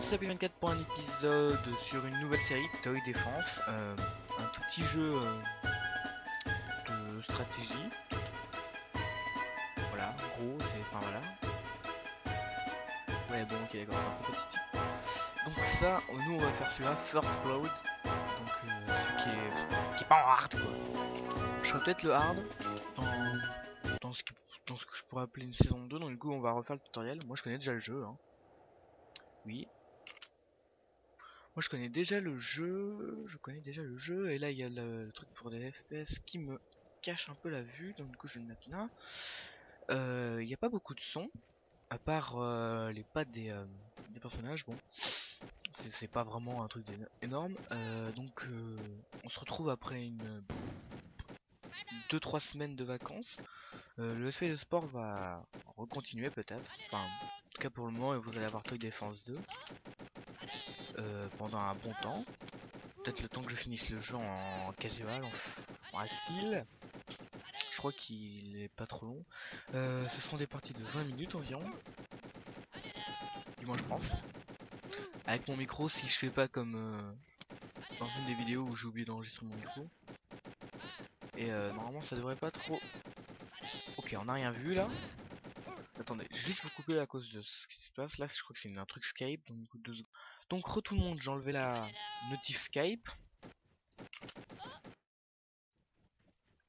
SCP24 pour un épisode sur une nouvelle série, Toy Defense, un tout petit jeu de stratégie. Voilà, en gros, c'est enfin voilà. Ouais bon ok d'accord, c'est un peu compétitif. Donc ça, nous on va faire celui-là, First Blood, donc celui qui est pas en hard quoi. Je ferai peut-être le hard dans ce que je pourrais appeler une saison 2, donc du coup on va refaire le tutoriel. Moi je connais déjà le jeu, hein. Oui. Moi je connais déjà le jeu, et là il y a le truc pour les FPS qui me cache un peu la vue, donc du coup je vais le mettre là. Il n'y a pas beaucoup de sons, à part les pattes des personnages, bon. C'est pas vraiment un truc énorme, donc on se retrouve après une 2-3 semaines de vacances. Le SP de sport va recontinuer peut-être, enfin en tout cas pour le moment vous allez avoir Toy Defense 2 pendant un bon temps. Peut-être le temps que je finisse le jeu en casual, en facile. Je crois qu'il est pas trop long. Ce seront des parties de 20 minutes environ. Du moins je pense. Avec mon micro, si je fais pas comme dans une des vidéos où j'ai oublié d'enregistrer mon micro. Et normalement ça devrait pas trop... Ok, on n'a rien vu là. Attendez, je vais juste vous couper à cause de ce qui se passe. Là je crois que c'est un truc Skype. Donc, du coup, 2 secondes. Donc tout le monde, j'ai enlevé la notif Skype.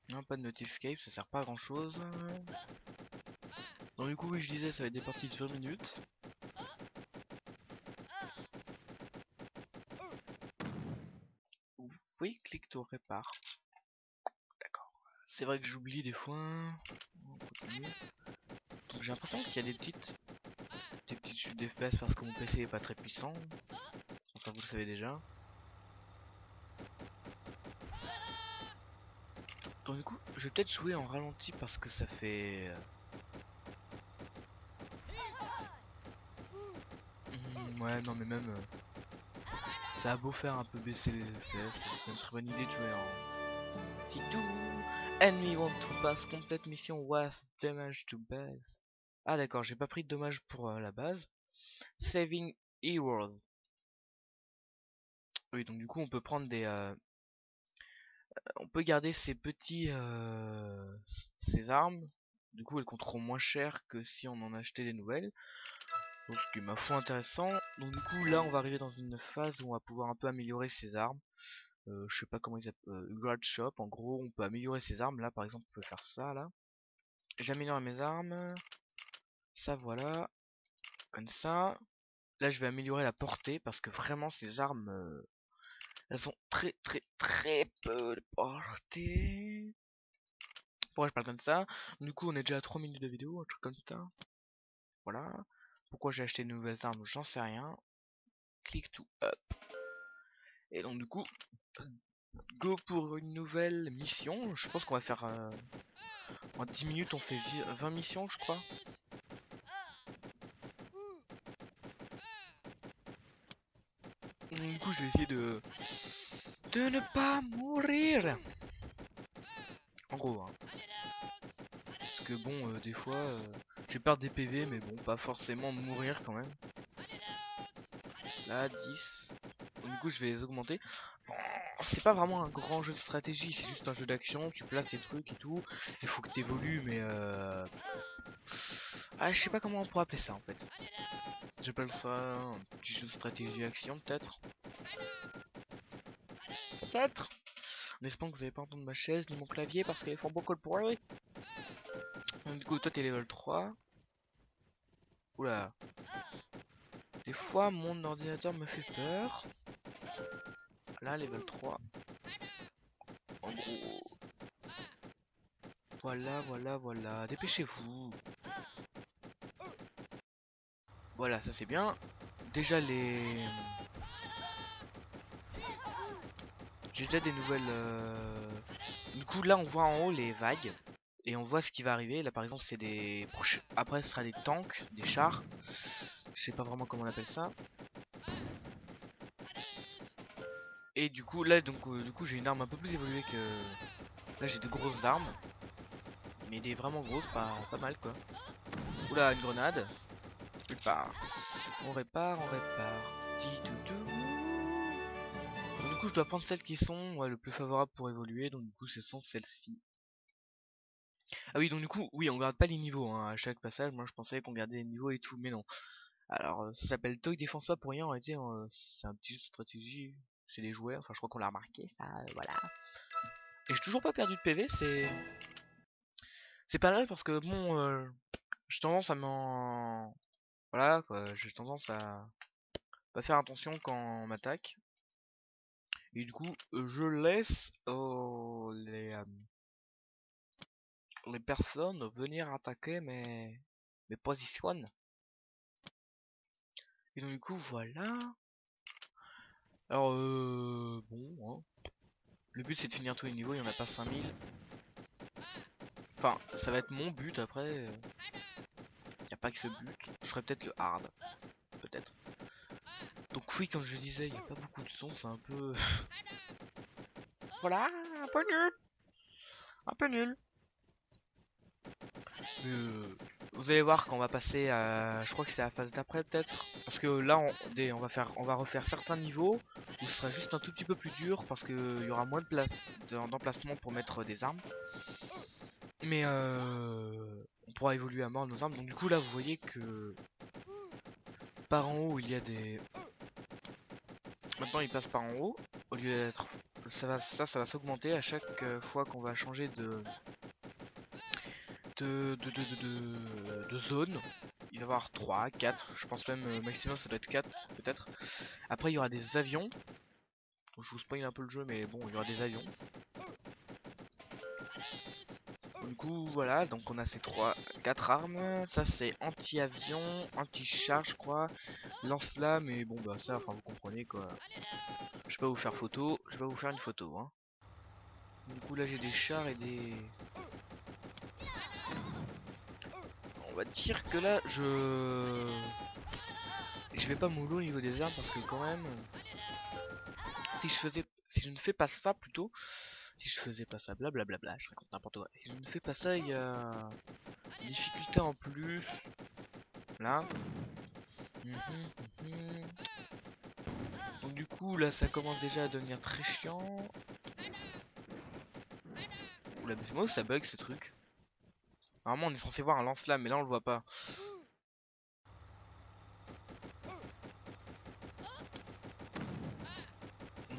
Non, pas de notif Skype, ça sert pas à grand chose. Donc du coup oui, je disais ça va être des parties de 20 minutes. Oui, clique to répare. D'accord. C'est vrai que j'oublie des fois. Donc j'ai l'impression qu'il y a des petites chutes d'FPS parce que mon PC est pas très puissant. Ça vous le savez déjà. Donc du coup, je vais peut-être jouer en ralenti parce que ça fait... ouais, non mais même... ça a beau faire un peu baisser les FPS, c'est une très bonne idée de jouer en... Tidou. Enemy want to pass complete mission with damage to base. Ah d'accord, j'ai pas pris de dommage pour la base. Saving E-World. Oui, donc du coup on peut prendre des... on peut garder ces petits... ces armes. Du coup elles coûteront moins cher que si on en achetait des nouvelles. Donc ce qui est ma foi intéressant. Donc du coup là on va arriver dans une phase où on va pouvoir un peu améliorer ses armes. Je sais pas comment ils appellent... Grad Shop, en gros on peut améliorer ses armes. Là par exemple on peut faire ça là. J'améliore mes armes. Ça voilà. Comme ça. Là je vais améliorer la portée parce que vraiment ces armes... elles ont très peu de portée. Pourquoi je parle comme ça? Du coup on est déjà à 3 minutes de vidéo, un truc comme ça. Voilà. Pourquoi j'ai acheté de nouvelles armes, j'en sais rien. Click to up. Et donc du coup, go pour une nouvelle mission. Je pense qu'on va faire... en 10 minutes on fait 20 missions je crois. Donc, du coup je vais essayer de ne pas mourir. En gros hein. Parce que bon des fois j'ai peur des PV mais bon pas forcément mourir quand même. Là 10. Donc, du coup je vais les augmenter. C'est pas vraiment un grand jeu de stratégie, c'est juste un jeu d'action, tu places des trucs et tout. Il faut que tu évolues mais ah je sais pas comment on pourrait appeler ça en fait. J'appelle ça un petit jeu de stratégie action peut-être. Peut-être. En espérant que vous avez pas entendu ma chaise ni mon clavier parce qu'elles font beaucoup de bruit. Donc, du coup toi t'es level 3. Oula. Des fois mon ordinateur me fait peur. Là level 3. En gros. Voilà. Dépêchez-vous. Voilà, ça c'est bien. Déjà les... J'ai déjà des nouvelles... Du coup là on voit en haut les vagues. Et on voit ce qui va arriver. Là par exemple c'est des... Après ce sera des tanks, des chars. Je sais pas vraiment comment on appelle ça. Et du coup là donc du coup j'ai une arme un peu plus évoluée que... Là j'ai de grosses armes. Mais des vraiment grosses, pas mal quoi. Oula, une grenade. On répare. Donc, du coup je dois prendre celles qui sont le plus favorables pour évoluer, donc du coup ce sont celles-ci. Ah oui, donc du coup, oui, on garde pas les niveaux hein, à chaque passage. Moi je pensais qu'on gardait les niveaux et tout, mais non. Alors ça s'appelle Toy Défense pas pour rien, en réalité c'est un petit jeu de stratégie. C'est des jouets, enfin je crois qu'on l'a remarqué, ça, voilà. Et j'ai toujours pas perdu de PV, c'est pas mal parce que bon, j'ai tendance à m'en... Voilà quoi, j'ai tendance à pas faire attention quand on m'attaque. Et du coup, je laisse les personnes venir attaquer mes positions. Et donc du coup, voilà. Alors, bon, hein. Le but c'est de finir tous les niveaux, il y en a pas 5000. Enfin, ça va être mon but après. Y a pas que ce but. Je ferai peut-être le hard. Peut-être. Donc oui, comme je disais, il n'y a pas beaucoup de son, c'est un peu... Voilà, un peu nul. Un peu nul. Mais vous allez voir quand on va passer à... Je crois que c'est la phase d'après peut-être. Parce que là, on va refaire certains niveaux où ce sera juste un tout petit peu plus dur parce qu'il y aura moins de place d'emplacement pour mettre des armes. Mais on pourra évoluer à mort nos armes. Donc du coup là, vous voyez que par en haut, il y a des... Maintenant, il passe par en haut. Au lieu d'être... Ça va s'augmenter à chaque fois qu'on va changer de zone. Il va y avoir 3, 4, je pense même maximum ça doit être 4 peut-être. Après il y aura des avions. Donc, je vous spoil un peu le jeu mais bon il y aura des avions. Du coup voilà, donc on a ces 4 armes. Ça c'est anti-avion, anti-char je crois, lance-flamme et bon bah ça enfin vous comprenez quoi. Je vais pas vous faire photo, je vais pas vous faire une photo hein. Du coup là j'ai des chars et des... On va dire que là je vais pas mollo au niveau des armes parce que quand même si je ne fais pas ça plutôt, si je faisais pas ça blablabla, je raconte n'importe quoi. Si je ne fais pas ça, il y a une difficulté en plus là. Donc du coup là ça commence déjà à devenir très chiant. Oula mais c'est moi où ça bug ce truc. Normalement on est censé voir un lance-flamme mais là on le voit pas.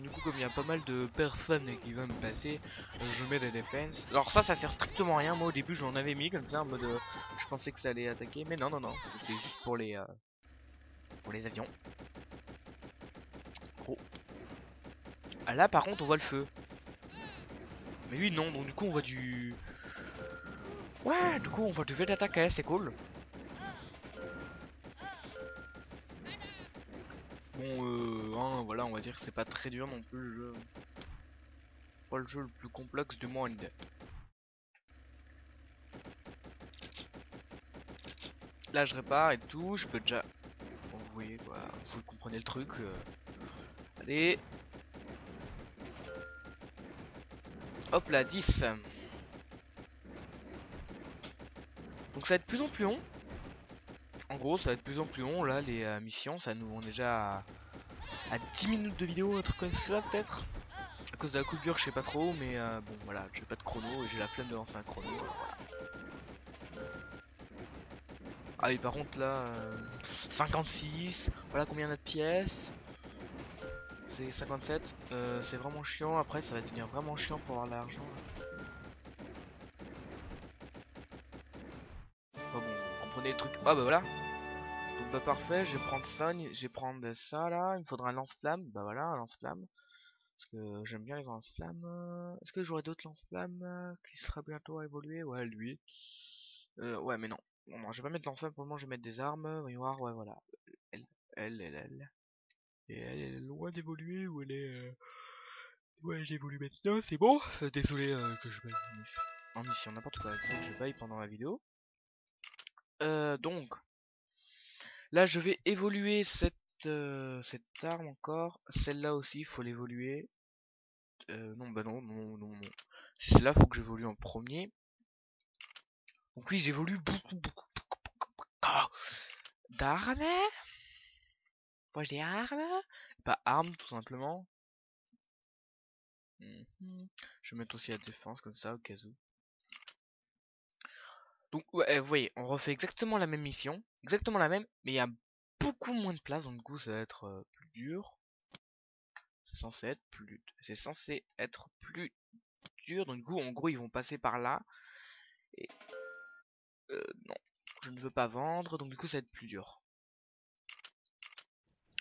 Du coup comme il y a pas mal de personnes qui vont me passer, je mets des défenses. Alors ça sert strictement à rien, moi au début j'en avais mis comme ça en mode je pensais que ça allait attaquer mais non c'est juste pour les avions. Gros. Ah là par contre on voit le feu. Mais lui non, donc du coup on voit du... Ouais, du coup on voit du V d'attaque, c'est cool. Bon hein, voilà, on va dire que c'est pas très dur non plus le jeu. Pas le jeu le plus complexe du monde. Là je répare et tout, je peux déjà... Bon, vous voyez quoi, vous comprenez le truc. Allez. Hop là, 10. Donc ça va être de plus en plus long. En gros ça va être de plus en plus long là les missions, ça nous on est déjà à 10 minutes de vidéo, un truc comme ça peut-être. À cause de la coupure je sais pas trop mais bon voilà, j'ai pas de chrono et j'ai la flemme de lancer un chrono. Voilà. Ah et par contre là 56, voilà combien on a de pièces. C'est 57, c'est vraiment chiant, après ça va devenir vraiment chiant pour avoir l'argent. Bon, vous comprenez le truc. Ah bah voilà. Donc bah parfait, je vais prendre ça, là, il me faudra un lance-flamme, bah voilà un lance-flamme. Parce que j'aime bien les lance-flammes. Est-ce que j'aurai d'autres lance-flammes qui sera bientôt à évoluer? Ouais lui. Ouais mais non. Non, je vais pas mettre lance-flamme pour le moment, je vais mettre des armes. Voyons voir, ouais voilà. Elle. Et elle est loin d'évoluer ou elle est... Ouais j'évolue maintenant, c'est bon. Désolé que je baille en mission, n'importe quoi. Désolé que je baille pendant la vidéo. Donc... Là, je vais évoluer cette arme encore. Celle-là aussi, il faut l'évoluer. Non, bah non. Celle-là, faut que j'évolue en premier. Donc oui, j'évolue beaucoup d'armes. Moi j'ai armes. Pas armes tout simplement. Je vais mettre aussi la défense comme ça au cas où. Donc ouais, vous voyez, on refait exactement la même mission. Exactement la même, mais il y a beaucoup moins de place. Donc du coup ça va être plus dur. C'est censé être plus dur. Donc du coup en gros ils vont passer par là. Et non, je ne veux pas vendre. Donc du coup ça va être plus dur.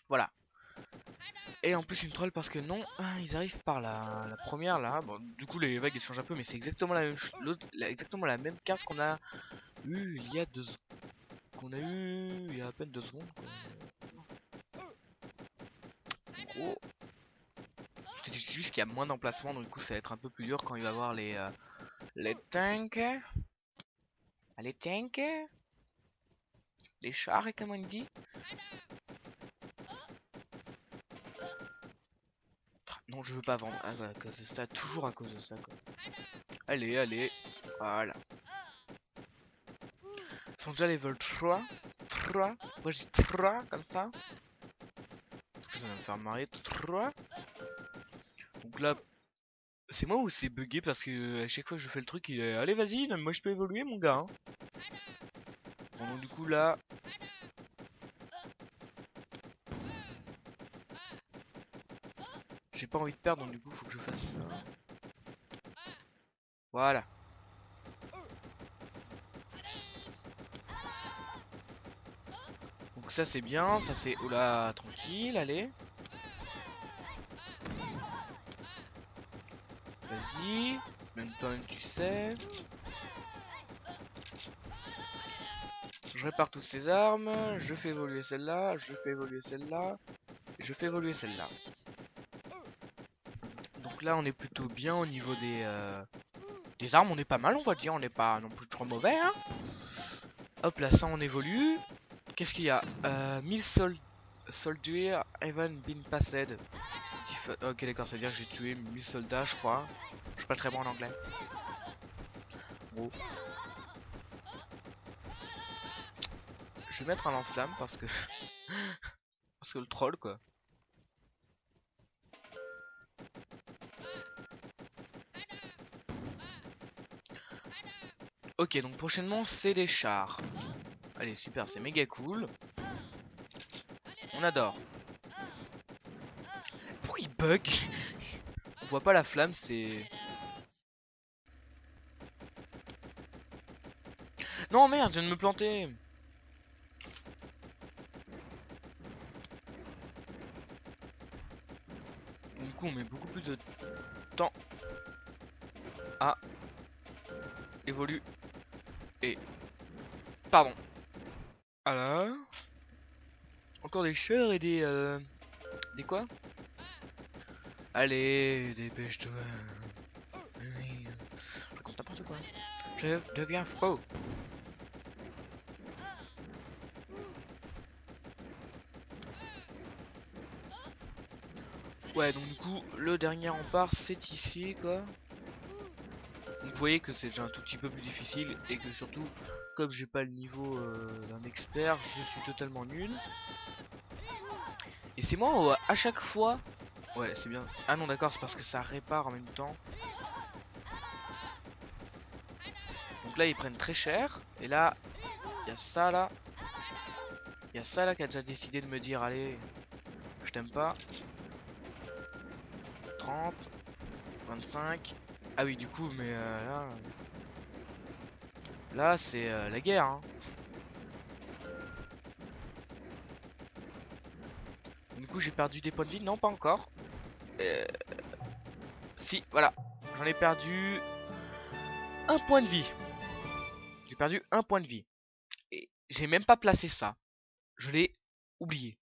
Voilà. Et en plus une troll parce que non, ils arrivent par la première là. Bon, du coup les vagues elles changent un peu, mais c'est exactement la même exactement la même carte qu'on a eu il y a il y a à peine 2 secondes. Quoi. En gros, c'est juste qu'il y a moins d'emplacements, donc du coup ça va être un peu plus dur quand il va voir les tanks. Ah, les tanks, les chars, et comment il dit. Non, je veux pas vendre. Ah, voilà, à cause de ça, toujours à cause de ça, quoi. Allez, allez, voilà. Ils sont déjà level 3. 3. Moi je dis 3 comme ça. Parce que ça va me faire marrer. 3. Donc là, c'est moi ou c'est bugué parce que à chaque fois que je fais le truc, il est allez, vas-y, moi je peux évoluer, mon gars. Hein. Bon, donc du coup là. J'ai pas envie de perdre, donc du coup faut que je fasse ça. Voilà. Donc ça c'est bien, ça c'est... Oula, tranquille, allez. Vas-y. Même pas une, tu sais. Je répare toutes ces armes, je fais évoluer celle-là, je fais évoluer celle-là, je fais évoluer celle-là. Donc là on est plutôt bien au niveau des armes, on est pas mal on va dire, on n'est pas non plus trop mauvais hein. Hop là ça on évolue. Qu'est-ce qu'il y a 1000 soldiers even been passed. Ok d'accord, ça veut dire que j'ai tué 1000 soldats je crois. Je suis pas très bon en anglais. Bon. Je vais mettre un lance-flamme parce que... parce que le troll quoi. Ok donc prochainement c'est des chars. Allez super, c'est méga cool. On adore. Pourquoi il bug? On voit pas la flamme, c'est... Non merde, je viens de me planter. Du coup on met beaucoup plus de temps à évoluer. Et... Pardon. Alors... Encore des chars et des... Des quoi? Allez, dépêche-toi. Je raconte n'importe quoi. Je deviens faux. Ouais, donc du coup, le dernier rempart, c'est ici, quoi. Donc vous voyez que c'est déjà un tout petit peu plus difficile et que surtout, comme j'ai pas le niveau d'un expert, je suis totalement nul. Et c'est moi à chaque fois... Ouais, c'est bien. Ah non, d'accord, c'est parce que ça répare en même temps. Donc là, ils prennent très cher. Et là, il y a ça là. Il y a ça là qui a déjà décidé de me dire, allez, je t'aime pas. 30, 25. Ah oui, du coup, mais là... Là, c'est la guerre, hein. Du coup, j'ai perdu des points de vie. Non, pas encore. Si, voilà. J'en ai perdu un point de vie. J'ai perdu un point de vie. Et j'ai même pas placé ça. Je l'ai oublié.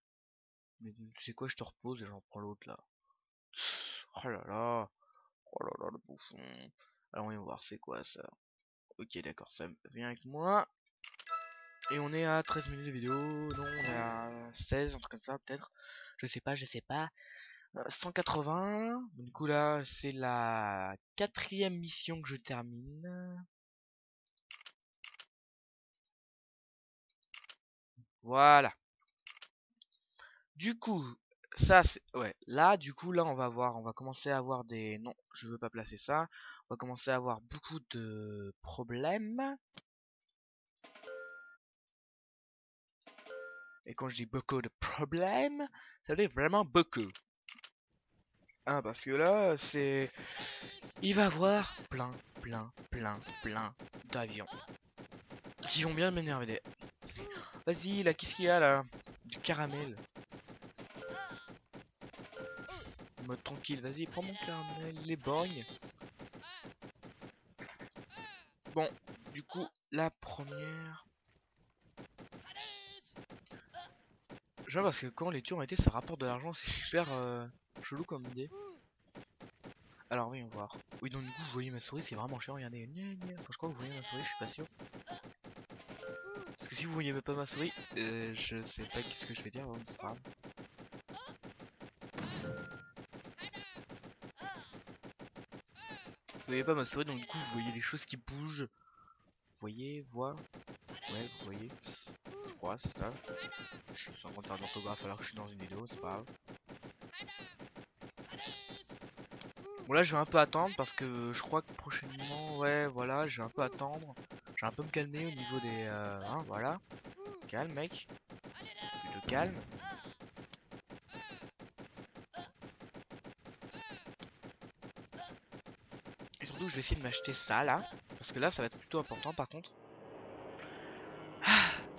Mais tu sais quoi, je te repose et j'en prends l'autre là. Oh là là. Oh là là, le bouffon. Alors, on va voir c'est quoi ça. Ok, d'accord, ça vient avec moi. Et on est à 13 minutes de vidéo. Non, on est à 16, un truc comme ça, peut-être. Je sais pas, je sais pas. 180. Du coup, là, c'est la 4e mission que je termine. Voilà. Du coup, ça c'est... Ouais, là, du coup, là, on va commencer à avoir des... Non, je veux pas placer ça. On va commencer à avoir beaucoup de problèmes. Et quand je dis beaucoup de problèmes, ça veut dire vraiment beaucoup. Hein, parce que là, c'est... Il va y avoir plein d'avions. Qui vont bien m'énerver. Vas-y, là, qu'est-ce qu'il y a, là? Du caramel. Mode tranquille, vas-y, prends mon caramel, les borgnes. Bon, du coup, la première... Je vois parce que quand les tueurs ont été, ça rapporte de l'argent, c'est super chelou comme idée. Alors voyons voir. Oui donc du coup vous voyez ma souris, c'est vraiment chiant, regardez. Enfin, je crois que vous voyez ma souris, je suis pas sûr. Parce que si vous voyez pas ma souris, je sais pas qu'est-ce que je vais dire, hein, c'est pas grave. Vous voyez pas ma souris, donc du coup vous voyez des choses qui bougent. Vous voyez, ouais vous voyez. Je crois, c'est ça. Je suis en train de faire de l'orthographe alors que je suis dans une vidéo, c'est pas grave. Bon là je vais un peu attendre parce que je crois que prochainement, ouais voilà, je vais un peu attendre. Je vais un peu me calmer au niveau des... hein, voilà. Calme mec. Plutôt calme. Et surtout je vais essayer de m'acheter ça là. Parce que là ça va être plutôt important par contre.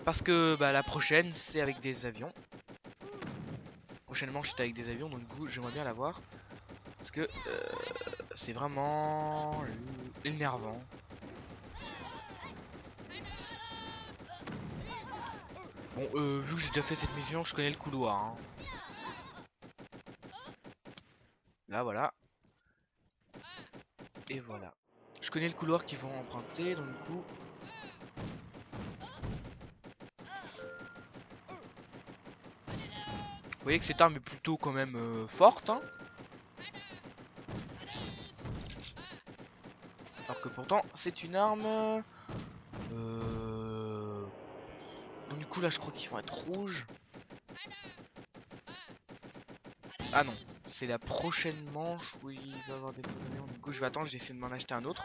Parce que bah, la prochaine c'est avec des avions. Prochainement j'étais avec des avions donc du coup j'aimerais bien l'avoir. Parce que c'est vraiment énervant. Bon vu que j'ai déjà fait cette mission je connais le couloir hein. Là voilà. Et voilà. Je connais le couloir qu'ils vont emprunter donc du coup. Vous voyez que cette arme est plutôt quand même forte hein. Alors que pourtant c'est une arme donc du coup là je crois qu'ils vont être rouges. Ah non, c'est la prochaine manche où il va y avoir des faux avions. Du coup je vais attendre, j'essaie de m'en acheter un autre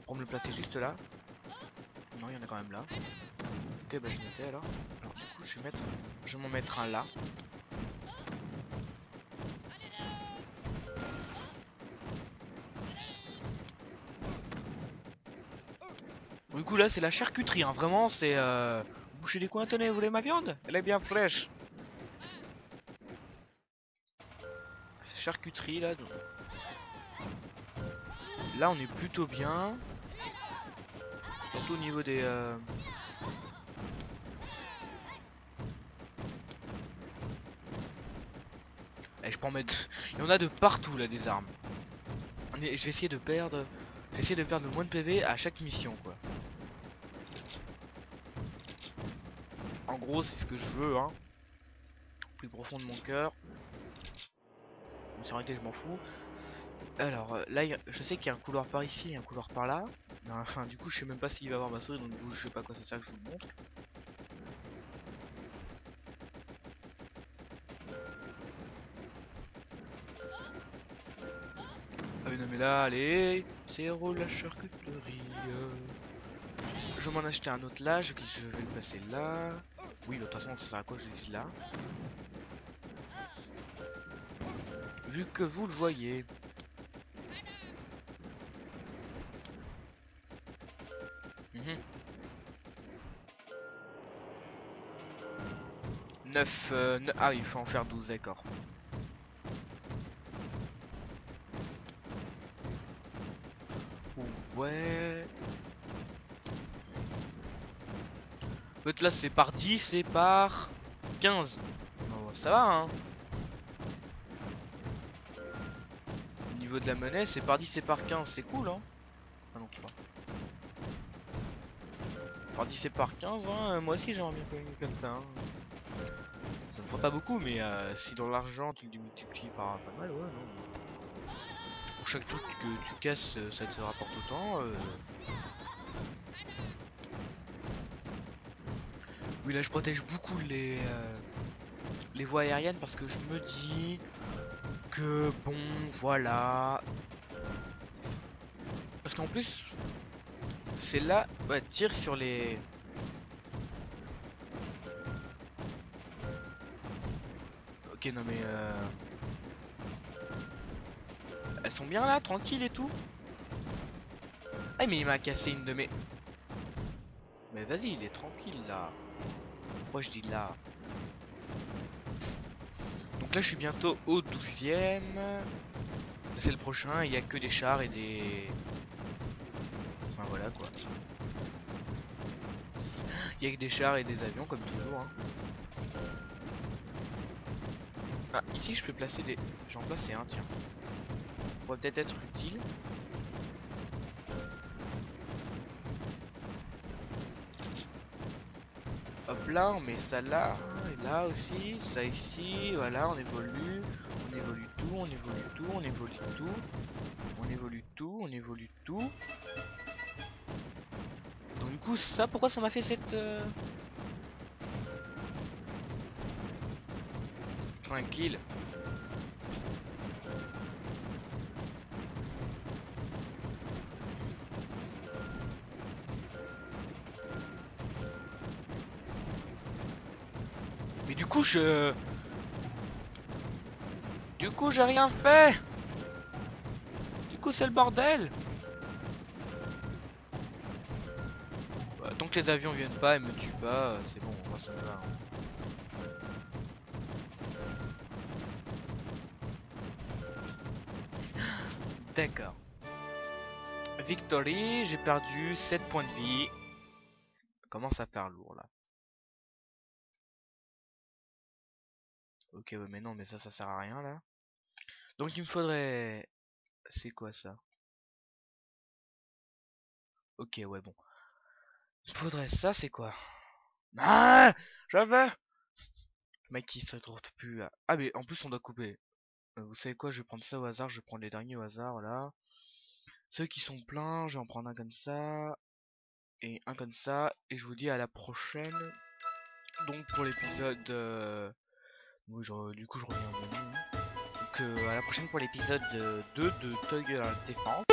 pour me le placer juste là. Non il y en a quand même là. Ok bah je mettais alors. Alors du coup je vais m'en mettre un là. Du coup là c'est la charcuterie hein. Vraiment c'est boucher des coins, tenez vous voulez ma viande? Elle est bien fraîche. Charcuterie là. Donc. Là on est plutôt bien. Surtout au niveau des je peux en mettre. Il y en a de partout là des armes. Je vais essayer de perdre. Le moins de PV à chaque mission quoi. En gros c'est ce que je veux hein. Plus profond de mon cœur. C'est vrai que je m'en fous. Alors là je sais qu'il y a un couloir par ici et un couloir par là. Mais, enfin du coup je sais même pas s'il va avoir ma souris donc du coup je sais pas quoi ça sert que je vous le montre. Ah oui non mais là allez, c'est la charcuterie. Je vais m'en acheter un autre là, je vais le passer là. Oui de toute façon ça sert à quoi je dis là. Vu que vous le voyez. Mmh. 9, ah il faut en faire 12 d'accord. Ouais. En fait là c'est par 10 et par 15. Oh, ça va hein. Au niveau de la monnaie c'est par 10 et par 15, c'est cool hein. Ah non pas. Par 10 et par 15 hein, moi aussi j'aimerais bien gagner comme ça hein. Ça me fera pas beaucoup mais si dans l'argent tu le multiplies par pas mal ouais non. Pour chaque truc que tu casses ça te rapporte autant. Oui là je protège beaucoup les voies aériennes parce que je me dis que bon voilà. Parce qu'en plus c'est là, ouais, tire sur les... Ok non mais elles sont bien là, tranquilles et tout. Ah mais il m'a cassé une de mes... Mais vas-y, il est tranquille là. Moi je dis là. Donc là je suis bientôt au 12e. C'est le prochain, il n'y a que des chars et des... Enfin voilà quoi. Il y a que des chars et des avions comme toujours. Hein. Ah, ici je peux placer des... J'en placer un, tiens. Ça pourrait peut-être être utile. Hop là, on met ça là, et là aussi, ça ici, voilà, on évolue tout, on évolue tout, on évolue tout, on évolue tout, on évolue tout. Donc du coup, ça, pourquoi ça m'a fait cette... Tranquille. Mais du coup, Du coup, j'ai rien fait. Du coup, c'est le bordel. Bah, tant que les avions viennent pas et me tuent pas, c'est bon, moi ça me va. Hein. D'accord. Victory, j'ai perdu 7 points de vie. Commence à faire lourd là. Ok, ouais, mais non, mais ça sert à rien là. Donc il me faudrait... C'est quoi ça? Ok, ouais, bon. Il me faudrait ça, c'est quoi? Ah, j'avais... Le mec qui se retrouve plus à... Ah, mais en plus on doit couper. Vous savez quoi, je vais prendre ça au hasard, je vais prendre les derniers au hasard, là. Ceux qui sont pleins, je vais en prendre un comme ça. Et un comme ça. Et je vous dis à la prochaine. Donc pour l'épisode... Oui, du coup je reviens au menu. Donc à la prochaine pour l'épisode 2 de Tug Défense.